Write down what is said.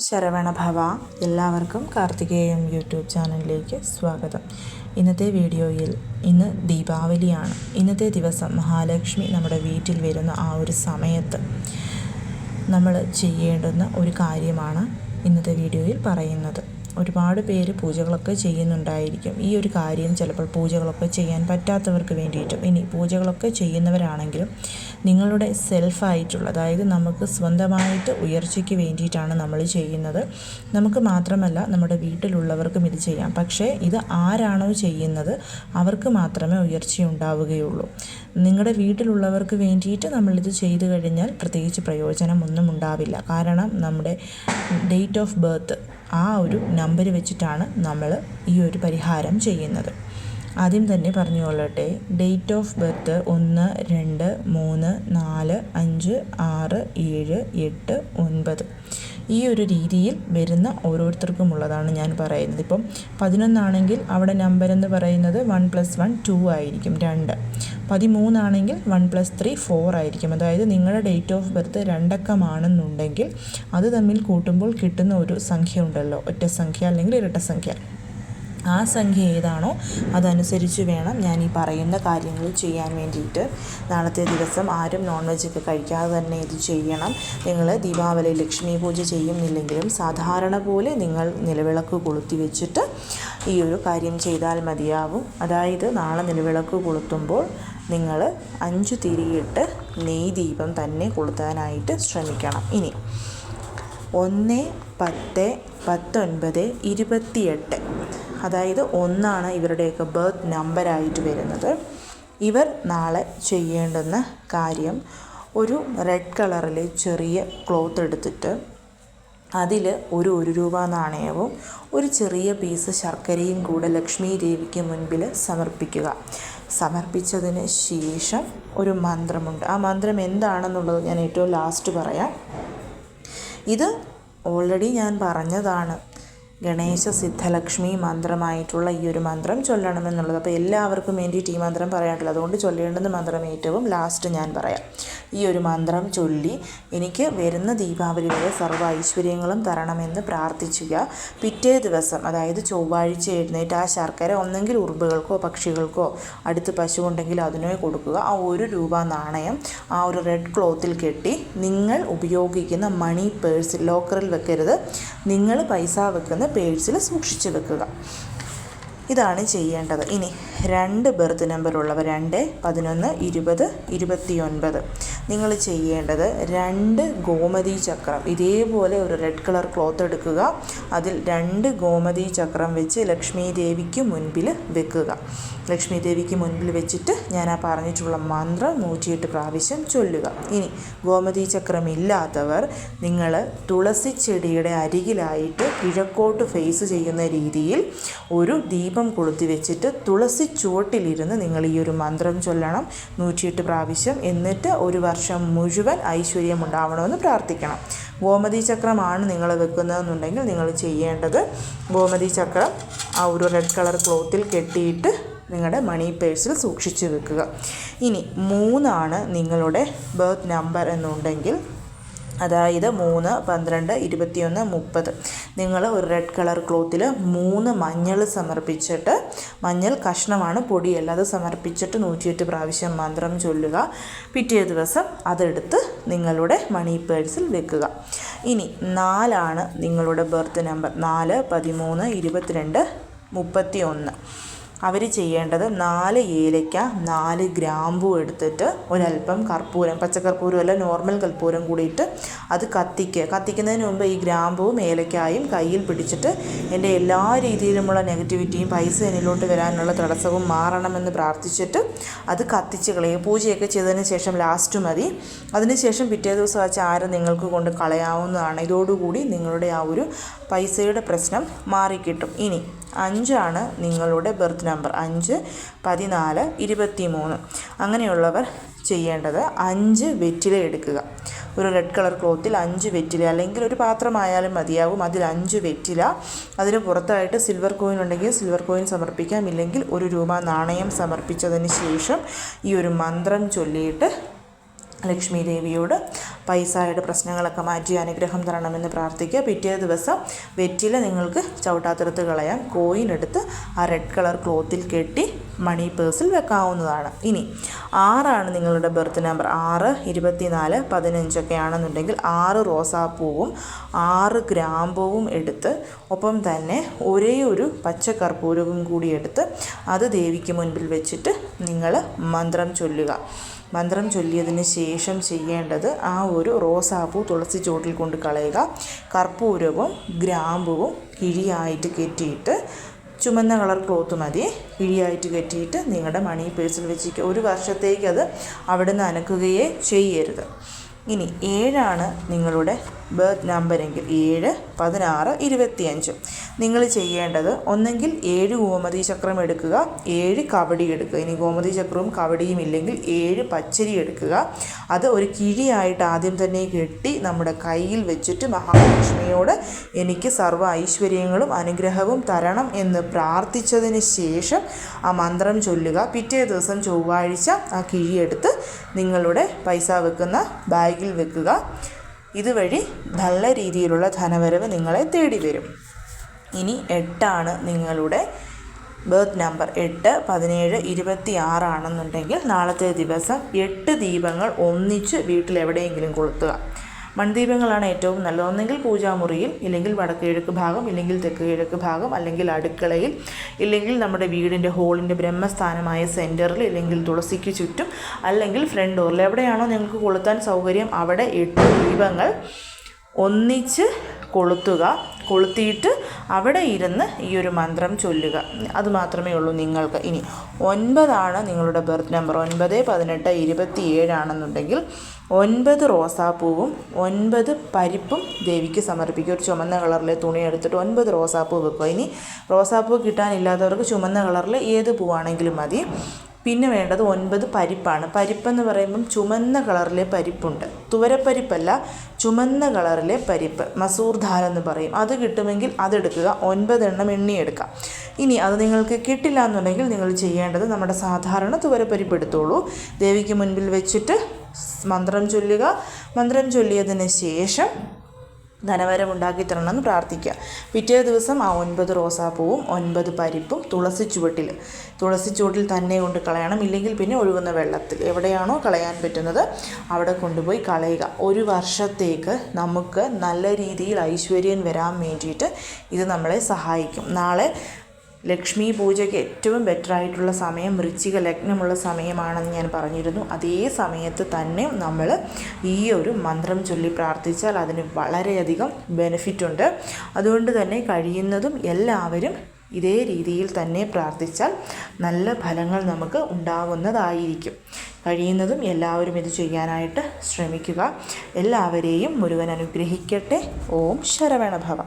ശരവണഭവ. എല്ലാവർക്കും കാർത്തികേയം യൂട്യൂബ് ചാനലിലേക്ക് സ്വാഗതം. ഇന്നത്തെ വീഡിയോയിൽ ഇന്ന് ദീപാവലിയാണ്. ഇന്നത്തെ ദിവസം മഹാലക്ഷ്മി നമ്മുടെ വീട്ടിൽ വരുന്ന ആ ഒരു സമയത്ത് നമ്മൾ ചെയ്യേണ്ടുന്ന ഒരു കാര്യമാണ് ഇന്നത്തെ വീഡിയോയിൽ പറയുന്നത്. ഒരുപാട് പേര് പൂജകളൊക്കെ ചെയ്യുന്നുണ്ടായിരിക്കും. ഈ ഒരു കാര്യം ചിലപ്പോൾ പൂജകളൊക്കെ ചെയ്യാൻ പറ്റാത്തവർക്ക് വേണ്ടിയിട്ടും, ഇനി പൂജകളൊക്കെ ചെയ്യുന്നവരാണെങ്കിലും നിങ്ങളുടെ സെൽഫായിട്ടുള്ള, അതായത് നമുക്ക് സ്വന്തമായിട്ട് ഉയർച്ചയ്ക്ക് വേണ്ടിയിട്ടാണ് നമ്മൾ ചെയ്യുന്നത്. നമുക്ക് മാത്രമല്ല നമ്മുടെ വീട്ടിലുള്ളവർക്കും ഇത് ചെയ്യാം. പക്ഷേ ഇത് ആരാണോ ചെയ്യുന്നത് അവർക്ക് മാത്രമേ ഉയർച്ചയുണ്ടാവുകയുള്ളൂ. നിങ്ങളുടെ വീട്ടിലുള്ളവർക്ക് വേണ്ടിയിട്ട് നമ്മളിത് ചെയ്തു കഴിഞ്ഞാൽ പ്രത്യേകിച്ച് പ്രയോജനമൊന്നും ഉണ്ടാവില്ല. കാരണം നമ്മുടെ ഡേറ്റ് ഓഫ് ബർത്ത് ആ ഒരു നമ്പർ വെച്ചിട്ടാണ് നമ്മൾ ഈ ഒരു പരിഹാരം ചെയ്യുന്നത്. ആദ്യം തന്നെ പറഞ്ഞുകൊള്ളട്ടെ, ഡേറ്റ് ഓഫ് ബർത്ത് 1, 2, 3, 4, 5, 6, 7, 8, 9 ഈ ഒരു രീതിയിൽ വരുന്ന ഓരോരുത്തർക്കും ഉള്ളതാണ് ഞാൻ പറയുന്നത്. ഇപ്പം 11 ആണെങ്കിൽ അവിടെ നമ്പർ എന്ന് പറയുന്നത് 1 + 1 2 ആയിരിക്കും, 2. 13 ആണെങ്കിൽ 1 + 3 4 ആയിരിക്കും. അതായത് നിങ്ങളുടെ ഡേറ്റ് ഓഫ് ബർത്ത് 2 അക്കമാണെന്നുണ്ടെങ്കിൽ അത് തമ്മിൽ കൂട്ടുമ്പോൾ കിട്ടുന്ന ഒരു സംഖ്യ ഉണ്ടല്ലോ, ഒറ്റ സംഖ്യ അല്ലെങ്കിൽ ഇരട്ട സംഖ്യ. ആ സംഖ്യ ഏതാണോ അതനുസരിച്ച് വേണം ഞാൻ ഈ പറയുന്ന കാര്യങ്ങൾ ചെയ്യാൻ വേണ്ടിയിട്ട്. നാളത്തെ ദിവസം ആരും നോൺ വെജൊക്കെ കഴിക്കാതെ തന്നെ ഇത് ചെയ്യണം. നിങ്ങൾ ദീപാവലി ലക്ഷ്മി പൂജ ചെയ്യുന്നില്ലെങ്കിലും സാധാരണ പോലെ നിങ്ങൾ നിലവിളക്ക് കൊളുത്തി വെച്ചിട്ട് ഈ ഒരു കാര്യം ചെയ്താൽ മതിയാവും. അതായത് നാളെ നിലവിളക്ക് കൊളുത്തുമ്പോൾ നിങ്ങൾ 5 തിരിയിട്ട് നെയ് ദീപം തന്നെ കൊളുത്താനായിട്ട് ശ്രമിക്കണം. ഇനി 1, 10, 19, 28 അതായത് 1 ഇവരുടെയൊക്കെ ബർത്ത് നമ്പറായിട്ട് വരുന്നത്. ഇവർ നാളെ ചെയ്യേണ്ടുന്ന കാര്യം, ഒരു റെഡ് കളറിൽ ചെറിയ ക്ലോത്ത് എടുത്തിട്ട് അതിൽ ഒരു രൂപ നാണയവും ഒരു ചെറിയ പീസ് ശർക്കരയും കൂടെ ലക്ഷ്മി ദേവിക്ക് മുൻപിൽ സമർപ്പിക്കുക. സമർപ്പിച്ചതിന് ശേഷം ഒരു മന്ത്രമുണ്ട്. ആ മന്ത്രം എന്താണെന്നുള്ളത് ഞാൻ ഏറ്റവും ലാസ്റ്റ് പറയാം. ഇത് ഓൾറെഡി ഞാൻ പറഞ്ഞതാണ്, ഗണേശ സിദ്ധലക്ഷ്മി മന്ത്രമായിട്ടുള്ള ഈ ഒരു മന്ത്രം ചൊല്ലണമെന്നുള്ളത്. അപ്പോൾ എല്ലാവർക്കും വേണ്ടിയിട്ട് ഈ മന്ത്രം പറയാനുള്ളത്, അതുകൊണ്ട് ചൊല്ലേണ്ടുന്ന മന്ത്രം ഏറ്റവും ലാസ്റ്റ് ഞാൻ പറയാം. ഈ ഒരു മന്ത്രം ചൊല്ലി എനിക്ക് വരുന്ന ദീപാവലി വരെ സർവ്വ ഐശ്വര്യങ്ങളും തരണമെന്ന് പ്രാർത്ഥിക്കുക. പിറ്റേ ദിവസം, അതായത് ചൊവ്വാഴ്ച എഴുന്നേറ്റ് ആ ശർക്കര ഒന്നെങ്കിൽ ഉറുമ്പുകൾക്കോ പക്ഷികൾക്കോ, അടുത്ത് പശു ഉണ്ടെങ്കിൽ അതിനോ കൊടുക്കുക. ആ 1 രൂപ നാണയം ആ ഒരു റെഡ് ക്ലോത്തിൽ കെട്ടി നിങ്ങൾ ഉപയോഗിക്കുന്ന മണി പേഴ്സിൽ, ലോക്കറിൽ വെക്കരുത്, നിങ്ങൾ പൈസ വെക്കുന്ന പേഴ്സിൽ സൂക്ഷിച്ച് വെക്കുക. ഇതാണ് ചെയ്യേണ്ടത്. ഇനി 2 ബർത്ത് നമ്പർ ഉള്ളവർ 2, 11, 20, 29 നിങ്ങൾ ചെയ്യേണ്ടത് 2 ഗോമതി ചക്രം, ഇതേപോലെ ഒരു റെഡ് കളർ ക്ലോത്ത് എടുക്കുക. അതിൽ 2 ഗോമതി ചക്രം വെച്ച് ലക്ഷ്മി ദേവിക്ക് മുൻപിൽ വെക്കുക. ലക്ഷ്മി ദേവിക്ക് മുൻപിൽ വെച്ചിട്ട് ഞാൻ ആ പറഞ്ഞിട്ടുള്ള മന്ത്രം 108 പ്രാവശ്യം ചൊല്ലുക. ഇനി ഗോമതി ചക്രം ഇല്ലാത്തവർ നിങ്ങൾ തുളസി ചെടിയുടെ അരികിലായിട്ട് കിഴക്കോട്ട് ഫേസ് ചെയ്യുന്ന രീതിയിൽ ഒരു ദീപം കൊളുത്തി വെച്ചിട്ട് തുളസി ചുവട്ടിലിരുന്ന് നിങ്ങൾ ഈ ഒരു മന്ത്രം ചൊല്ലണം 108 പ്രാവശ്യം. എന്നിട്ട് ഒരു വർഷം മുഴുവൻ ഐശ്വര്യം ഉണ്ടാവണമെന്ന് പ്രാർത്ഥിക്കണം. ഗോമതി ചക്രമാണ് നിങ്ങൾ വെക്കുന്നതെന്നുണ്ടെങ്കിൽ നിങ്ങൾ ചെയ്യേണ്ടത്, ഗോമതി ചക്രം ആ ഒരു റെഡ് കളർ ക്ലോത്തിൽ കെട്ടിയിട്ട് നിങ്ങളുടെ മണി പേഴ്സിൽ സൂക്ഷിച്ച് വെക്കുക. ഇനി 3 നിങ്ങളുടെ ബർത്ത് നമ്പർ എന്നുണ്ടെങ്കിൽ, അതായത് 3, 12, 21, 30 നിങ്ങൾ ഒരു റെഡ് കളർ ക്ലോത്തിൽ 3 മഞ്ഞൾ സമർപ്പിച്ചിട്ട്, മഞ്ഞൾ കഷ്ണമാണ്, പൊടിയല്ല, അത് സമർപ്പിച്ചിട്ട് 108 പ്രാവശ്യം മന്ത്രം ചൊല്ലുക. പിറ്റേ ദിവസം അതെടുത്ത് നിങ്ങളുടെ മണി പേഴ്സിൽ വെക്കുക. ഇനി 4 നിങ്ങളുടെ ബർത്ത് നമ്പർ, 4, 13, 22, 31 അവർ ചെയ്യേണ്ടത് 4 ഏലയ്ക്ക, 4 ഗ്രാമ്പൂ എടുത്തിട്ട് ഒരല്പം കർപ്പൂരം, പച്ചക്കർപ്പൂരമല്ല നോർമൽ കർപ്പൂരം കൂടിയിട്ട് അത് കത്തിക്കുന്നതിന് മുമ്പ് ഈ ഗ്രാമ്പൂവും ഏലക്കായും കയ്യിൽ പിടിച്ചിട്ട് എൻ്റെ എല്ലാ രീതിയിലുമുള്ള നെഗറ്റിവിറ്റിയും, പൈസ എന്നിലോട്ട് വരാനുള്ള തടസ്സവും മാറണമെന്ന് പ്രാർത്ഥിച്ചിട്ട് അത് കത്തിച്ച് കളയുക. പൂജയൊക്കെ ചെയ്തതിന് ശേഷം ലാസ്റ്റ് മതി. അതിനുശേഷം പിറ്റേ ദിവസം ആ ചാരം നിങ്ങൾക്ക് കൊണ്ട് കളയാവുന്നതാണ്. ഇതോടുകൂടി നിങ്ങളുടെ ആ ഒരു പൈസയുടെ പ്രശ്നം മാറിക്കിട്ടും. ഇനി 5 നിങ്ങളുടെ ബർത്ത് നമ്പർ, 5, 14, 23 അങ്ങനെയുള്ളവർ ചെയ്യേണ്ടത് 5 വെറ്റില എടുക്കുക. ഒരു റെഡ് കളർ ക്ലോത്തിൽ 5 വെറ്റില, അല്ലെങ്കിൽ ഒരു പാത്രമായാലും മതിയാകും, അതിൽ 5 വെറ്റില, അതിന് പുറത്തായിട്ട് സിൽവർ കോയിൻ ഉണ്ടെങ്കിൽ സിൽവർ കോയിൻ സമർപ്പിക്കാം, ഇല്ലെങ്കിൽ 1 രൂപ നാണയം സമർപ്പിച്ചതിന് ശേഷം ഈ ഒരു മന്ത്രം ചൊല്ലിയിട്ട് ലക്ഷ്മി ദേവിയോട് പൈസയുടെ പ്രശ്നങ്ങളൊക്കെ മാറ്റി അനുഗ്രഹം തരണമെന്ന് പ്രാർത്ഥിക്കുക. പിറ്റേ ദിവസം വെറ്റില നിങ്ങൾക്ക് ചവിട്ടാത്തിടത്ത് കളയാം. കോയിൻ എടുത്ത് ആ റെഡ് കളർ ക്ലോത്തിൽ കെട്ടി മണി പേഴ്സിൽ വെക്കാവുന്നതാണ്. ഇനി 6 നിങ്ങളുടെ ബർത്ത് നമ്പർ. 6, 24, 15 ആണെന്നുണ്ടെങ്കിൽ 6 റോസാപ്പൂവും 6 ഗ്രാമ്പൂവും എടുത്ത് ഒപ്പം തന്നെ ഒരേ ഒരു പച്ചക്കർപ്പൂരവും കൂടി എടുത്ത് അത് ദേവിക്ക് മുൻപിൽ വെച്ചിട്ട് നിങ്ങൾ മന്ത്രം ചൊല്ലുക. മന്ത്രം ചൊല്ലിയതിന് ശേഷം ചെയ്യേണ്ടത് ആ ഒരു റോസാപ്പൂ തുളസി ചോട്ടിൽ കൊണ്ട് കളയുക. കർപ്പൂരവും ഗ്രാമ്പുവും കിഴിയായിട്ട് കെട്ടിയിട്ട്, ചുമന്ന കളർ ക്ലോത്ത് മതി, കിഴിയായിട്ട് കെട്ടിയിട്ട് നിങ്ങളുടെ മണി പേഴ്സിൽ വെച്ചിട്ട് 1 വർഷത്തേക്ക് അത് അവിടെ നിന്ന് അനക്കുകയേ ചെയ്യരുത്. ഇനി 7 നിങ്ങളുടെ ബർത്ത് നമ്പരെങ്കിൽ 7, 16, 25 നിങ്ങൾ ചെയ്യേണ്ടത് ഒന്നെങ്കിൽ 7 ഗോമതി ചക്രം എടുക്കുക, 7 കവടി എടുക്കുക. ഇനി ഗോമതി ചക്രവും കവടിയും ഇല്ലെങ്കിൽ 7 പച്ചരി എടുക്കുക. അത് ഒരു കിഴിയായിട്ട് ആദ്യം തന്നെ കെട്ടി നമ്മുടെ കയ്യിൽ വെച്ചിട്ട് മഹാലക്ഷ്മിയോട് എനിക്ക് സർവ്വ ഐശ്വര്യങ്ങളും അനുഗ്രഹവും തരണം എന്ന് പ്രാർത്ഥിച്ചതിന് ശേഷം ആ മന്ത്രം ചൊല്ലുക. പിറ്റേ ദിവസം ചൊവ്വാഴ്ച ആ കിഴിയെടുത്ത് നിങ്ങളുടെ പൈസ വെക്കുന്ന ബാഗിൽ വെക്കുക. ഇതുവഴി നല്ല രീതിയിലുള്ള ധനവരവ് നിങ്ങളെ തേടി വരും. ഇനി 8 നിങ്ങളുടെ ബർത്ത് നമ്പർ. 8, 17, 26 ആണെന്നുണ്ടെങ്കിൽ നാളത്തെ ദിവസം 8 ദീപങ്ങൾ ഒന്നിച്ച് വീട്ടിൽ എവിടെയെങ്കിലും കൊളുത്തുക. മൺദീപങ്ങളാണ് ഏറ്റവും നല്ലത്. ഒന്നെങ്കിൽ പൂജാമുറിയിൽ, ഇല്ലെങ്കിൽ വടക്ക് കിഴക്ക് ഭാഗം, ഇല്ലെങ്കിൽ തെക്ക് കിഴക്ക് ഭാഗം, അല്ലെങ്കിൽ അടുക്കളയിൽ, ഇല്ലെങ്കിൽ നമ്മുടെ വീടിൻ്റെ ഹോളിൻ്റെ ബ്രഹ്മസ്ഥാനമായ സെൻറ്ററിൽ, ഇല്ലെങ്കിൽ തുളസിക്ക് ചുറ്റും, അല്ലെങ്കിൽ ഫ്രണ്ട് ഡോറിൽ, എവിടെയാണോ നിങ്ങൾക്ക് കൊളുത്താൻ സൗകര്യം അവിടെ 8 ദീപങ്ങൾ ഒന്നിച്ച് കൊളുത്തുക. കൊളുത്തിയിട്ട് അവിടെ ഇരുന്ന് ഈ ഒരു മന്ത്രം ചൊല്ലുക. അതുമാത്രമേ ഉള്ളൂ നിങ്ങൾക്ക്. ഇനി 9 നിങ്ങളുടെ ബർത്ത് നമ്പർ. 9, 18, 27 ആണെന്നുണ്ടെങ്കിൽ 9 റോസാപ്പൂവും 9 പരിപ്പും ദേവിക്ക് സമർപ്പിക്കുക. ഒരു ചുമന്ന കളറിലെ തുണി എടുത്തിട്ട് 9 റോസാപ്പൂ വെക്കുക. ഇനി റോസാപ്പൂ കിട്ടാനില്ലാത്തവർക്ക് ചുമന്ന കളറിൽ ഏത് പൂവാണെങ്കിലും മതി. പിന്നെ വേണ്ടത് 9 പരിപ്പാണ്. പരിപ്പെന്ന് പറയുമ്പം ചുമന്ന കളറിലെ പരിപ്പുണ്ട്, തുവരപ്പരിപ്പല്ല, ചുമന്ന കളറിലെ പരിപ്പ്, മസൂർ ദാൽ എന്ന് പറയും. അത് കിട്ടുമെങ്കിൽ അതെടുക്കുക. 9 എണ്ണം എണ്ണിയെടുക്കാം. ഇനി അത് നിങ്ങൾക്ക് കിട്ടില്ല എന്നുണ്ടെങ്കിൽ നിങ്ങൾ ചെയ്യേണ്ടത് നമ്മുടെ സാധാരണ തുവരപ്പരിപ്പ് എടുത്തോളൂ. ദേവിക്ക് മുൻപിൽ വെച്ചിട്ട് മന്ത്രം ചൊല്ലുക. മന്ത്രം ചൊല്ലിയതിന് ശേഷം ധനവരവുണ്ടാക്കി തരണമെന്ന് പ്രാർത്ഥിക്കുക. പിറ്റേ ദിവസം ആ 9 റോസാപ്പൂവും 9 പരിപ്പും തുളസി ചുവട്ടിൽ തന്നെ കൊണ്ട് കളയണം. ഇല്ലെങ്കിൽ പിന്നെ ഒഴുകുന്ന വെള്ളത്തിൽ, എവിടെയാണോ കളയാൻ പറ്റുന്നത് അവിടെ കൊണ്ടുപോയി കളയുക. 1 വർഷത്തേക്ക് നമുക്ക് നല്ല രീതിയിൽ ഐശ്വര്യം വരാൻ വേണ്ടിയിട്ട് ഇത് നമ്മളെ സഹായിക്കും. നാളെ ലക്ഷ്മി പൂജയ്ക്ക് ഏറ്റവും ബെറ്ററായിട്ടുള്ള സമയം വൃശ്ചിക ലഗ്നമുള്ള സമയമാണെന്ന് ഞാൻ പറഞ്ഞിരുന്നു. അതേ സമയത്ത് തന്നെ നമ്മൾ ഈ ഒരു മന്ത്രം ചൊല്ലി പ്രാർത്ഥിച്ചാൽ അതിന് വളരെയധികം ബെനിഫിറ്റുണ്ട്. അതുകൊണ്ട് തന്നെ കഴിയുന്നതും എല്ലാവരും ഇതേ രീതിയിൽ തന്നെ പ്രാർത്ഥിച്ചാൽ നല്ല ഫലങ്ങൾ നമുക്ക് ഉണ്ടാവുന്നതായിരിക്കും. കഴിയുന്നതും എല്ലാവരും ഇത് ചെയ്യാനായിട്ട് ശ്രമിക്കുക. എല്ലാവരെയും മുരുകൻ അനുഗ്രഹിക്കട്ടെ. ഓം ശരവണഭവ.